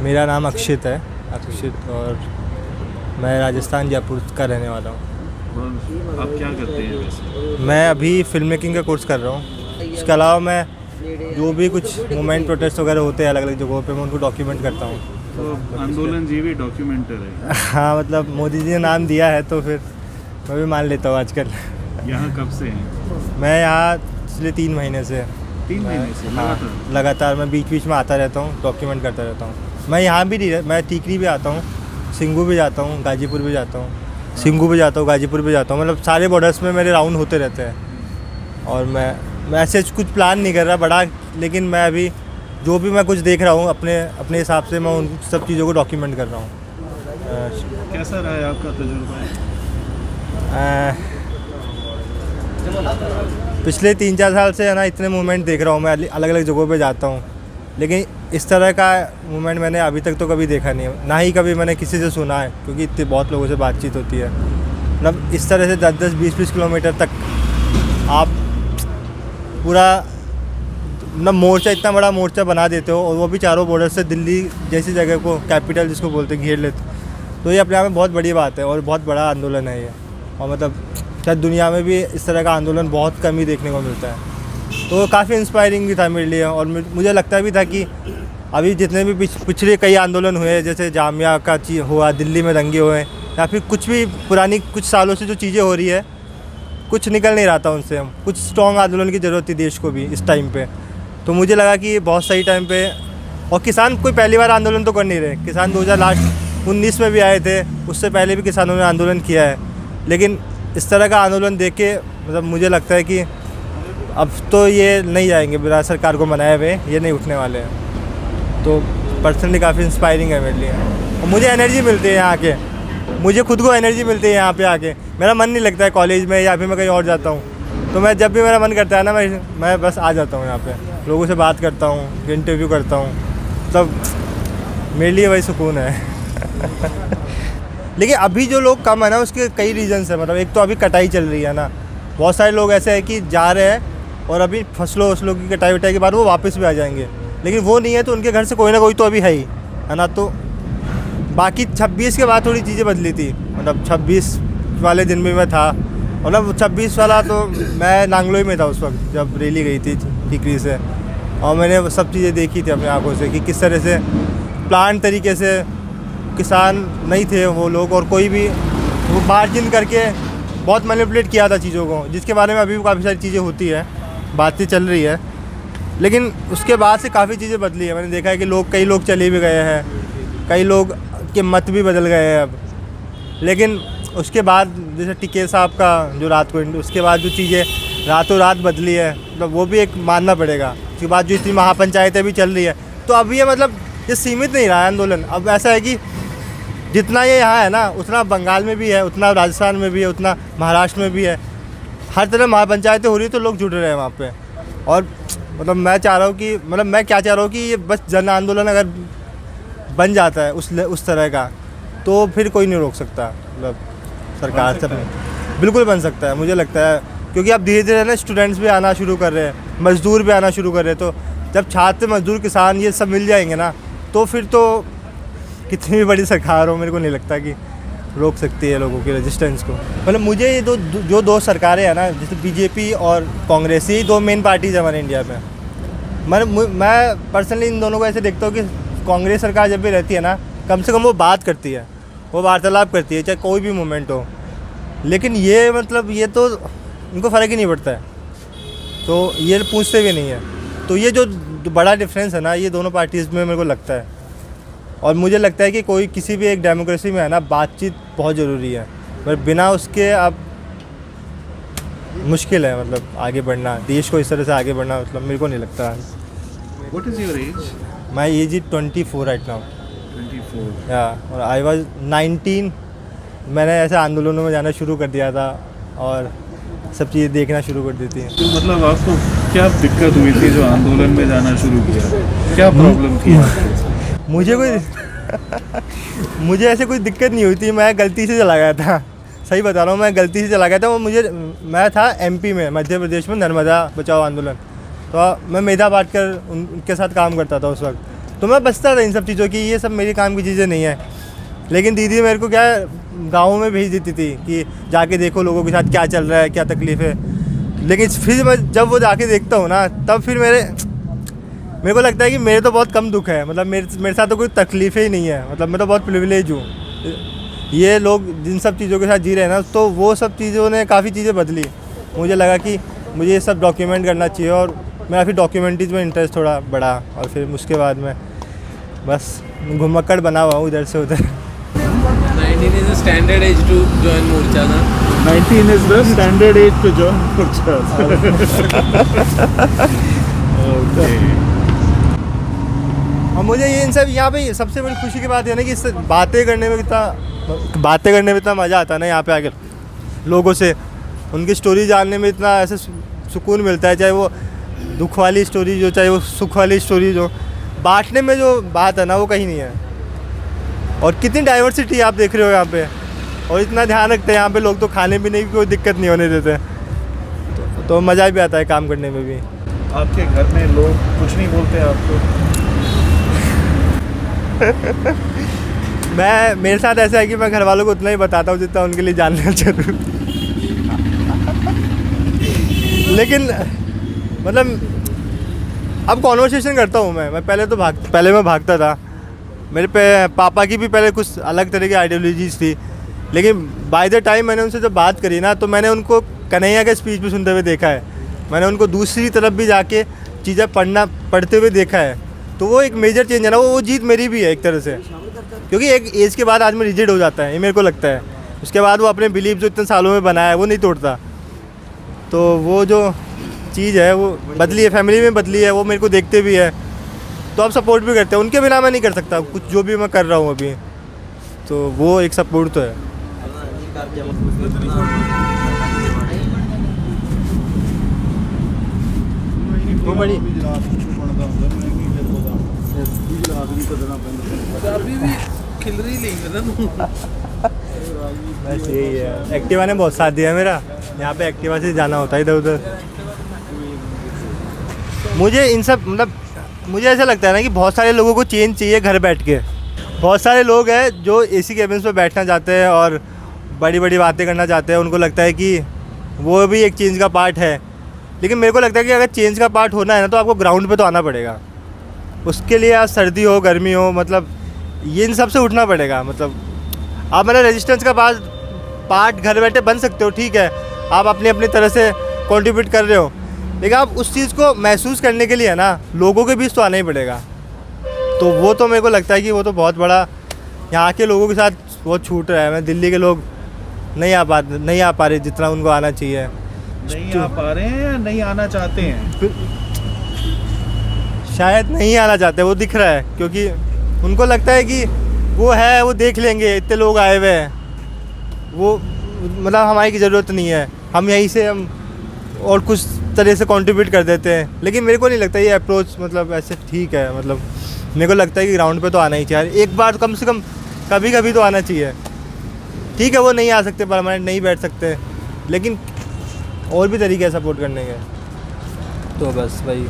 मेरा नाम अक्षित है, अक्षित, और मैं राजस्थान जयपुर का रहने वाला हूँ। और आप क्या करते हैं वैसे? मैं अभी फ़िल्म मेकिंग का कोर्स कर रहा हूँ। इसके अलावा मैं जो भी कुछ मूवमेंट प्रोटेस्ट वगैरह होते हैं अलग अलग जगहों पे, मैं उनको डॉक्यूमेंट करता हूँ। तो आंदोलन जीवी डॉक्यूमेंटर है। हाँ, मतलब मोदी जी ने नाम दिया है तो फिर मैं भी मान लेता हूँ आजकल। यहाँ कब से हैं? मैं यहाँ पिछले 3 महीने से। 3 महीने से हाँ, लगातार? लगातार मैं बीच बीच में आता रहता हूँ, डॉक्यूमेंट करता रहता हूँ। मैं यहाँ भी नहीं, मैं टीकरी भी आता हूँ, सिंगू भी जाता हूँ, गाजीपुर भी जाता हूँ, सिंगू भी जाता हूँ, गाजीपुर भी जाता हूँ। मतलब सारे बॉर्डर्स में मेरे राउंड होते रहते हैं। और मैं ऐसे कुछ प्लान नहीं कर रहा बड़ा, लेकिन मैं अभी जो भी मैं कुछ देख रहा हूँ अपने हिसाब से मैं उन सब चीज़ों को डॉक्यूमेंट कर रहा हूँ। कैसा रहा है आपका तजुर्बा? पिछले 3-4 साल से है ना, इतने मूवमेंट देख रहा हूँ मैं, अलग अलग जगहों पे जाता हूँ, लेकिन इस तरह का मूवमेंट मैंने अभी तक तो कभी देखा नहीं है, ना ही कभी मैंने किसी से सुना है, क्योंकि इतने बहुत लोगों से बातचीत होती है। मतलब इस तरह से 10-10, 20-20 किलोमीटर तक आप पूरा मतलब मोर्चा, इतना बड़ा मोर्चा बना देते हो, और वो भी चारों बॉर्डर से दिल्ली जैसी जगह को, कैपिटल जिसको बोलते हैं, घेर लेते। तो ये अपने आप में बहुत बड़ी बात है और बहुत बड़ा आंदोलन है ये। और मतलब शायद दुनिया में भी इस तरह का आंदोलन बहुत कम ही देखने को मिलता है। तो काफ़ी इंस्पायरिंग भी था मेरे लिए, और मुझे लगता भी था कि अभी जितने भी पिछले कई आंदोलन हुए, जैसे जामिया का चीज़ हुआ, दिल्ली में दंगे हुए, या फिर कुछ भी पुरानी कुछ सालों से जो चीज़ें हो रही है, कुछ निकल नहीं रहा था उनसे। हम कुछ स्ट्रॉन्ग आंदोलन की ज़रूरत थी देश को भी इस टाइम पे। तो मुझे लगा कि बहुत सही टाइम पे, और किसान कोई पहली बार आंदोलन तो कर नहीं रहे। किसान 2019 में भी आए थे, उससे पहले भी किसानों ने आंदोलन किया है, लेकिन इस तरह का आंदोलन देख के मतलब मुझे लगता है कि अब तो ये नहीं जाएंगे बिना सरकार को मनाए हुए, ये नहीं उठने वाले हैं। तो पर्सनली काफ़ी इंस्पायरिंग है मेरे लिए, और मुझे एनर्जी मिलती है यहाँ आके, मुझे खुद को एनर्जी मिलती है यहाँ पे आके। मेरा मन नहीं लगता है कॉलेज में या फिर मैं कहीं और जाता हूँ, तो मैं जब भी मेरा मन करता है ना, मैं बस आ जाता हूँ यहाँ पे, लोगों से बात करता हूँ, इंटरव्यू करता हूँ, तब मेरे लिए वही सुकून है। लेकिन अभी जो लोग कम है ना, उसके कई रीजन्स है। मतलब एक तो अभी कटाई चल रही है ना, बहुत सारे लोग ऐसे हैं कि जा रहे हैं और अभी फसलों की कटाई वटाई के बाद वो वापस भी आ जाएंगे, लेकिन वो नहीं है तो उनके घर से कोई ना कोई तो अभी है ही, है ना। तो बाकी 26 के बाद थोड़ी चीज़ें बदली थी। मतलब 26 वाले दिन भी मैं था, मतलब 26 वाला तो मैं नांगलोई में था उस वक्त जब रैली गई थी टिकरी से, और मैंने सब चीज़ें देखी थी अपनी आंखों से कि किस तरह से प्लान तरीके से किसान नहीं थे वो लोग, और कोई भी वो मार्जिन करके बहुत मैनिपुलेट किया था चीज़ों को, जिसके बारे में अभी भी काफ़ी सारी चीज़ें होती है, बातचीत चल रही है। लेकिन उसके बाद से काफ़ी चीज़ें बदली है। मैंने देखा है कि कई लोग चले भी गए हैं, कई लोग के मत भी बदल गए हैं अब। लेकिन उसके बाद जैसे टिकेत साहब का जो रात को, उसके बाद जो चीज़ें रातों रात बदली है, मतलब वो भी एक मानना पड़ेगा। उसके बाद जो इतनी महापंचायतें भी चल रही है, तो अब ये मतलब ये सीमित नहीं रहा है आंदोलन। अब ऐसा है कि जितना ये यहाँ है ना, उतना बंगाल में भी है, उतना राजस्थान में भी है, उतना महाराष्ट्र में भी है। हर तरह महापंचायतें हो रही है, तो लोग जुड़ रहे हैं वहाँ पे। और मतलब मैं चाह रहा हूँ कि, मतलब मैं क्या चाह रहा हूँ कि ये बस जन आंदोलन अगर बन जाता है उस तरह का, तो फिर कोई नहीं रोक सकता। मतलब सरकार से बिल्कुल बन सकता है, मुझे लगता है, क्योंकि अब धीरे धीरे ना स्टूडेंट्स भी आना शुरू कर रहे हैं, मज़दूर भी आना शुरू कर रहे हैं। तो जब छात्र, मज़दूर, किसान ये सब मिल जाएंगे ना, तो फिर तो कितनी भी बड़ी सरकार हो, मेरे को नहीं लगता कि रोक सकती है लोगों की रेजिस्टेंस को। मतलब मुझे ये दो सरकारें हैं ना, जैसे बीजेपी और कांग्रेस, यही 2 मेन पार्टीज़ है हमारे इंडिया में। मैं पर्सनली इन दोनों को ऐसे देखता हूँ कि कांग्रेस सरकार जब भी रहती है ना, कम से कम वो बात करती है, वो वार्तालाप करती है, चाहे कोई भी मूवमेंट हो। लेकिन ये मतलब ये तो इनको फ़र्क ही नहीं पड़ता है, तो ये पूछते भी नहीं है। तो ये जो बड़ा डिफरेंस है ना, ये दोनों पार्टीज़ में मेरे को लगता है। और मुझे लगता है कि कोई किसी भी एक डेमोक्रेसी में है ना, बातचीत बहुत ज़रूरी है, पर बिना उसके आप मुश्किल है मतलब आगे बढ़ना, देश को इस तरह से आगे बढ़ना, मतलब मेरे को नहीं लगता। What is your age? My age is 24 right now. 24. या, और आई वॉज 19। मैंने ऐसे आंदोलनों में जाना शुरू कर दिया था और सब चीज़ें देखना शुरू कर दी थी। तो मतलब आपको क्या दिक्कत हुई थी जो आंदोलन में जाना शुरू किया? क्या प्रॉब्लम थी आपको? मुझे ऐसे कोई दिक्कत नहीं हुई थी, मैं गलती से चला गया था, सही बता रहा हूँ, मैं गलती से चला गया था। वो मैं था एमपी में, मध्य प्रदेश में, नर्मदा बचाओ आंदोलन। तो मैं मेधा पाटकर उनके साथ काम करता था उस वक्त। तो मैं बचता था इन सब चीज़ों की, ये सब मेरी काम की चीज़ें नहीं है। लेकिन दीदी मेरे को क्या गाँव में भेज देती थी कि जाके देखो लोगों के साथ क्या चल रहा है, क्या तकलीफ़ है। लेकिन फिर मैं जब वो जाके देखता हूँ ना, तब फिर मेरे को लगता है कि मेरे तो बहुत कम दुख है, मतलब मेरे साथ तो कोई तकलीफ़ें ही नहीं है, मतलब मैं तो बहुत प्रिविलेज हूँ। ये लोग जिन सब चीज़ों के साथ जी रहे हैं ना, तो वो सब चीज़ों ने काफ़ी चीज़ें बदली। मुझे लगा कि मुझे ये सब डॉक्यूमेंट करना चाहिए, और मेरा फिर डॉक्यूमेंट्रीज में इंटरेस्ट थोड़ा बढ़ा, और फिर उसके बाद में बस घुमक्कड़ बना हुआ हूँ इधर से उधर। 19 is a standard age to join मोर्चा ना। 19 is the standard age to join Morcha. Okay. और मुझे ये इन सब यहाँ पे सबसे बड़ी खुशी की बात है ना कि इससे बातें करने में इतना मज़ा आता है ना, यहाँ पे आकर लोगों से उनकी स्टोरी जानने में इतना ऐसे सुकून मिलता है, चाहे वो दुख वाली स्टोरी जो, चाहे वो सुख वाली स्टोरी जो, बांटने में जो बात है ना वो कहीं नहीं है। और कितनी डाइवर्सिटी आप देख रहे हो यहाँ पे, और इतना ध्यान रखते हैं यहाँ पे लोग, तो खाने पीने की कोई दिक्कत नहीं होने देते, तो मज़ा भी आता है काम करने में भी। आपके घर में लोग कुछ नहीं बोलते आपको? मेरे साथ ऐसा है कि मैं घर वालों को उतना ही बताता हूँ जितना उनके लिए जानना जरूरी। लेकिन मतलब अब कॉन्वर्सेशन करता हूँ मैं पहले मैं भागता था। मेरे पापा की भी पहले कुछ अलग तरह की आइडियोलॉजीज थी, लेकिन बाय द टाइम मैंने उनसे जब बात करी ना, तो मैंने उनको कन्हैया के स्पीच भी सुनते हुए देखा है, मैंने उनको दूसरी तरफ भी जाके चीज़ें पढ़ते हुए देखा है। तो वो एक मेजर चेंज है ना, वो जीत मेरी भी है एक तरह से, क्योंकि एक एज के बाद आदमी रिजिड हो जाता है, ये मेरे को लगता है। उसके बाद वो अपने बिलीव जो इतने सालों में बनाया है वो नहीं तोड़ता। तो वो जो चीज़ है वो बदली है, फैमिली में बदली है, वो मेरे को देखते भी है, तो आप सपोर्ट भी करते हैं। उनके बिना मैं नहीं कर सकता कुछ, जो भी मैं कर रहा हूँ अभी, तो वो एक सपोर्ट तो है। वो बड़ी अभी भी खिलरी लेंगे ना तुम। बस यही है, एक्टिवा ने बहुत साथ दिया मेरा, यहाँ पे एक्टिवा से जाना होता है इधर उधर। मुझे इन सब मतलब मुझे ऐसा लगता है ना कि बहुत सारे लोगों को चेंज चाहिए घर बैठ के। बहुत सारे लोग हैं जो एसी केबिन्स में बैठना चाहते हैं और बड़ी बड़ी बातें करना चाहते हैं, उनको लगता है कि वो भी एक चेंज का पार्ट है। लेकिन मेरे को लगता है कि अगर चेंज का पार्ट होना है ना, तो आपको ग्राउंड पे तो आना पड़ेगा। उसके लिए आज सर्दी हो गर्मी हो, मतलब ये इन सब से उठना पड़ेगा। मतलब आप मेरा रेजिस्टेंस का पार्ट घर बैठे बन सकते हो, ठीक है, आप अपनी अपनी तरह से कंट्रीब्यूट कर रहे हो, लेकिन आप उस चीज़ को महसूस करने के लिए ना लोगों के बीच तो आना ही पड़ेगा। तो वो तो मेरे को लगता है कि वो तो बहुत बड़ा यहाँ के लोगों के साथ बहुत छूट रहा है। मैं दिल्ली के लोग नहीं आ पा रहे जितना उनको आना चाहिए। नहीं आ पा रहे हैं या नहीं आना चाहते हैं? शायद नहीं आना चाहते, वो दिख रहा है, क्योंकि उनको लगता है कि वो है, वो देख लेंगे, इतने लोग आए हुए हैं, वो मतलब हमारी की ज़रूरत नहीं है, हम यहीं से हम और कुछ तरह से कंट्रीब्यूट कर देते हैं। लेकिन मेरे को नहीं लगता ये अप्रोच मतलब ऐसे ठीक है। मतलब मेरे को लगता है कि ग्राउंड पे तो आना ही चाहिए, एक बार कम से कम कभी कभी तो आना चाहिए। ठीक है, वो नहीं आ सकते, परमानेंट नहीं बैठ सकते, लेकिन और भी तरीके हैं सपोर्ट करने के। तो बस भाई